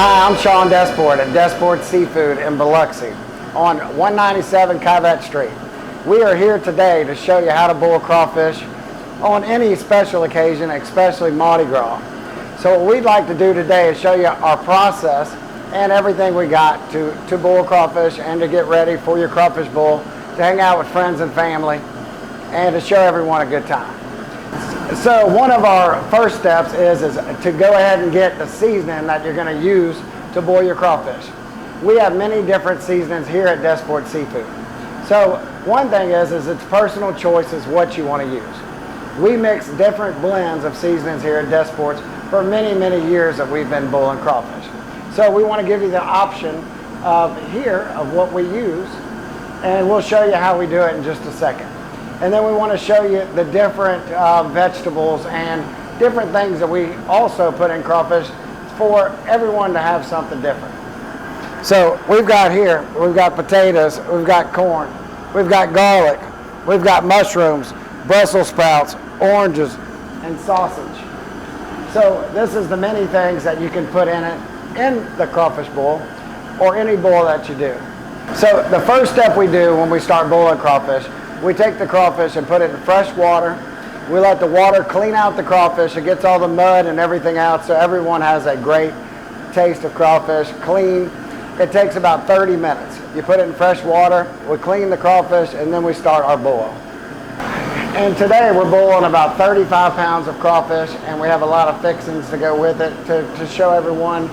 Hi, I'm Sean Desporte at Desporte Seafood in Biloxi on 197 Cavett Street. We are here today to show you how to boil crawfish on any special occasion, especially Mardi Gras. So what we'd like to do today is show you our process and everything we got to boil crawfish and to get ready for your crawfish boil, to hang out with friends and family, and to show everyone a good time. So one of our first steps is to go ahead and get the seasoning that you're going to use to boil your crawfish. We have many different seasonings here at Desporte Seafood. So one thing is it's personal choice is what you want to use. We mix different blends of seasonings here at Desporte for many, many years that we've been boiling crawfish. So we want to give you the option of what we use, and we'll show you how we do it in just a second. And then we want to show you the different vegetables and different things that we also put in crawfish for everyone to have something different. So we've got potatoes, we've got corn, we've got garlic, we've got mushrooms, Brussels sprouts, oranges, and sausage. So this is the many things that you can put in the crawfish boil or any boil that you do. So the first step we do when we start boiling crawfish, we take the crawfish and put it in fresh water. We let the water clean out the crawfish. It gets all the mud and everything out, so everyone has a great taste of crawfish, clean. It takes about 30 minutes. You put it in fresh water, we clean the crawfish, and then we start our boil. And today we're boiling about 35 pounds of crawfish, and we have a lot of fixings to go with it to show everyone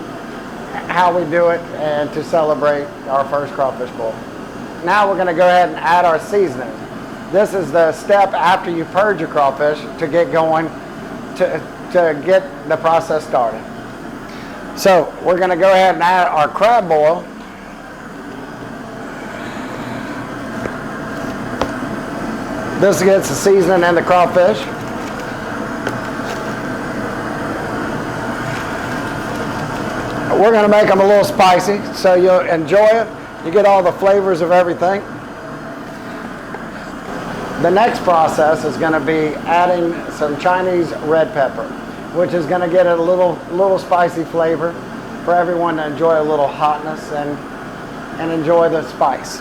how we do it and to celebrate our first crawfish boil. Now we're going to go ahead and add our seasoning. This is the step after you purge your crawfish to get going, to get the process started. So we're going to go ahead and add our crab boil. This gets the seasoning in the crawfish. We're going to make them a little spicy, so you'll enjoy it. You get all the flavors of everything. The next process is going to be adding some Chinese red pepper, which is going to get a little spicy flavor for everyone to enjoy a little hotness and enjoy the spice.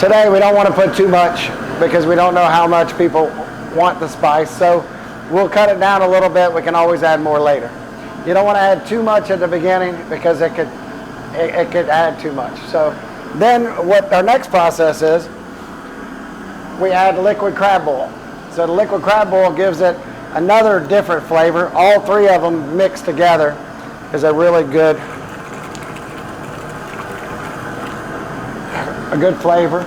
Today we don't want to put too much because we don't know how much people want the spice, so we'll cut it down a little bit. We can always add more later. You don't want to add too much at the beginning because it could add too much. So then what our next process is, we add liquid crab boil. So the liquid crab boil gives it another different flavor. All three of them mixed together is a really good flavor.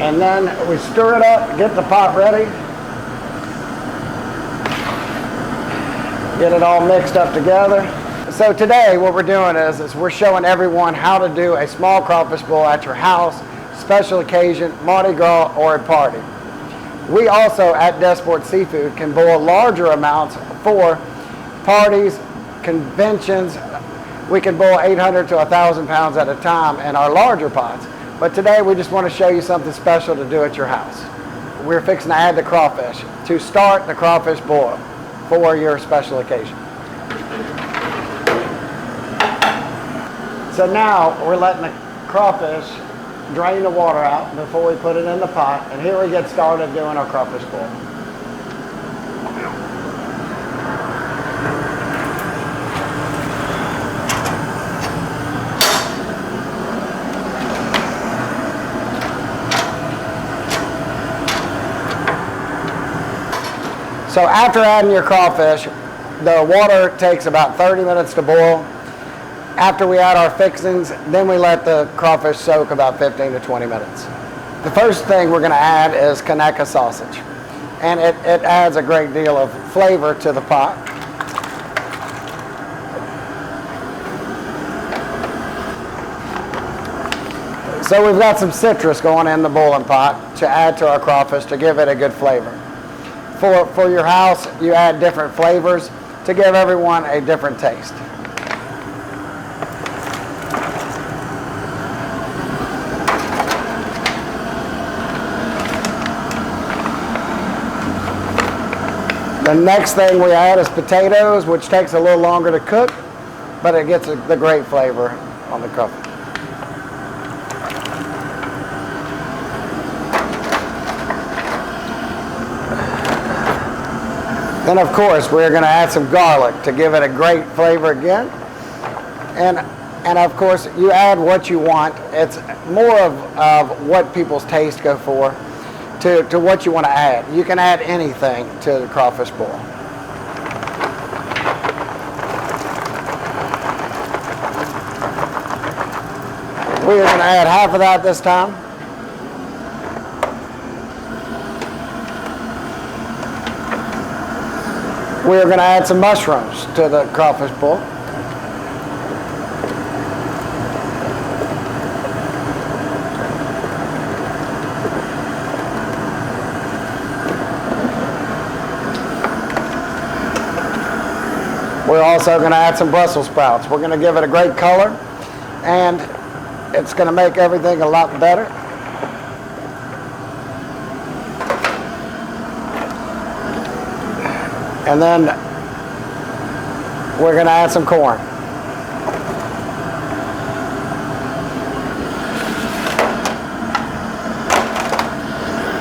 And then we stir it up, get the pot ready, get it all mixed up together. So today what we're doing is we're showing everyone how to do a small crawfish boil at your house, special occasion, Mardi Gras, or a party. We also at Desporte Seafood can boil larger amounts for parties, conventions. We can boil 800 to 1,000 pounds at a time in our larger pots. But today we just want to show you something special to do at your house. We're fixing to add the crawfish to start the crawfish boil for your special occasion. So now we're letting the crawfish drain the water out before we put it in the pot, and here we get started doing our crawfish boil. So after adding your crawfish, the water takes about 30 minutes to boil. After we add our fixings, then we let the crawfish soak about 15 to 20 minutes. The first thing we're going to add is Kanaka sausage, and it adds a great deal of flavor to the pot. So we've got some citrus going in the boiling pot to add to our crawfish to give it a good flavor. For your house, you add different flavors to give everyone a different taste. The next thing we add is potatoes, which takes a little longer to cook, but it gets the great flavor on the crawfish. Then of course we're going to add some garlic to give it a great flavor again. And of course you add what you want. It's more of what people's taste go for to what you want to add. You can add anything to the crawfish boil. We are going to add half of that this time. We are going to add some mushrooms to the crawfish boil. We're also going to add some Brussels sprouts. We're going to give it a great color, and it's going to make everything a lot better. And then we're going to add some corn.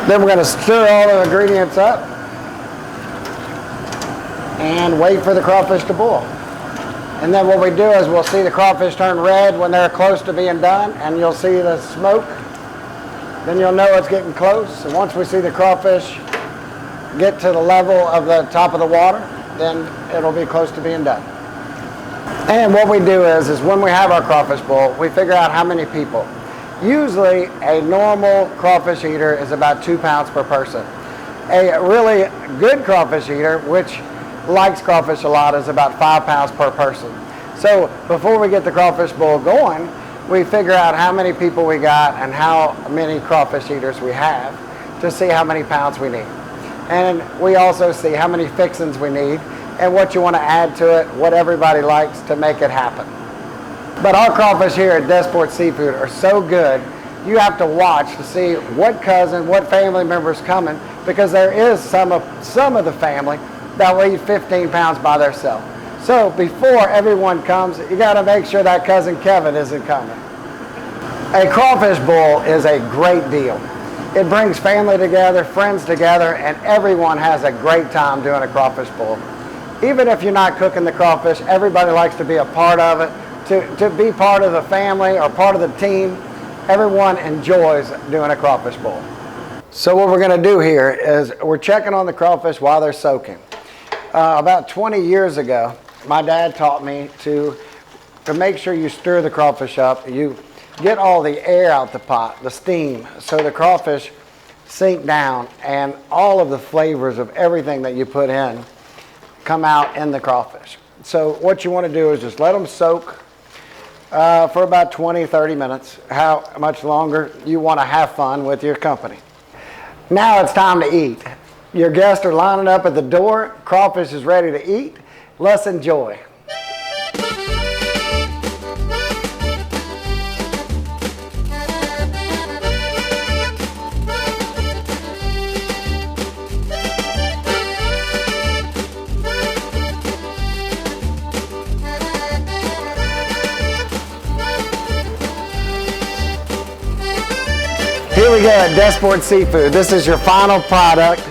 Then we're going to stir all the ingredients up and wait for the crawfish to boil. And then what we do is we'll see the crawfish turn red when they're close to being done, and you'll see the smoke. Then you'll know it's getting close. And once we see the crawfish get to the level of the top of the water, then it'll be close to being done. And what we do is when we have our crawfish boil, we figure out how many people. Usually a normal crawfish eater is about 2 pounds per person. A really good crawfish eater, which likes crawfish a lot, is about 5 pounds per person. So before we get the crawfish boil going, we figure out how many people we got and how many crawfish eaters we have to see how many pounds we need. And we also see how many fixings we need and what you want to add to it, what everybody likes to make it happen. But our crawfish here at Desporte Seafood are so good, you have to watch to see what cousin, what family member's coming, because there is some of the family that will eat 15 pounds by themselves. So before everyone comes, you got to make sure that cousin Kevin isn't coming. A crawfish boil is a great deal. It brings family together, friends together, and everyone has a great time doing a crawfish boil. Even if you're not cooking the crawfish, everybody likes to be a part of it, to be part of the family or part of the team. Everyone enjoys doing a crawfish boil. So what we're going to do here is we're checking on the crawfish while they're soaking. About 20 years ago, my dad taught me to make sure you stir the crawfish up. You get all the air out the pot, the steam, so the crawfish sink down and all of the flavors of everything that you put in come out in the crawfish. So what you want to do is just let them soak for about 20-30 minutes, how much longer you want to have fun with your company. Now it's time to eat. Your guests are lining up at the door, crawfish is ready to eat. Let's enjoy. Here we go at Desporte Seafood. This is your final product.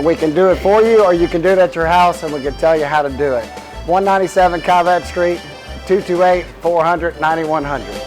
We can do it for you, or you can do it at your house and we can tell you how to do it. 197 Cavett Street, 228-400-9100.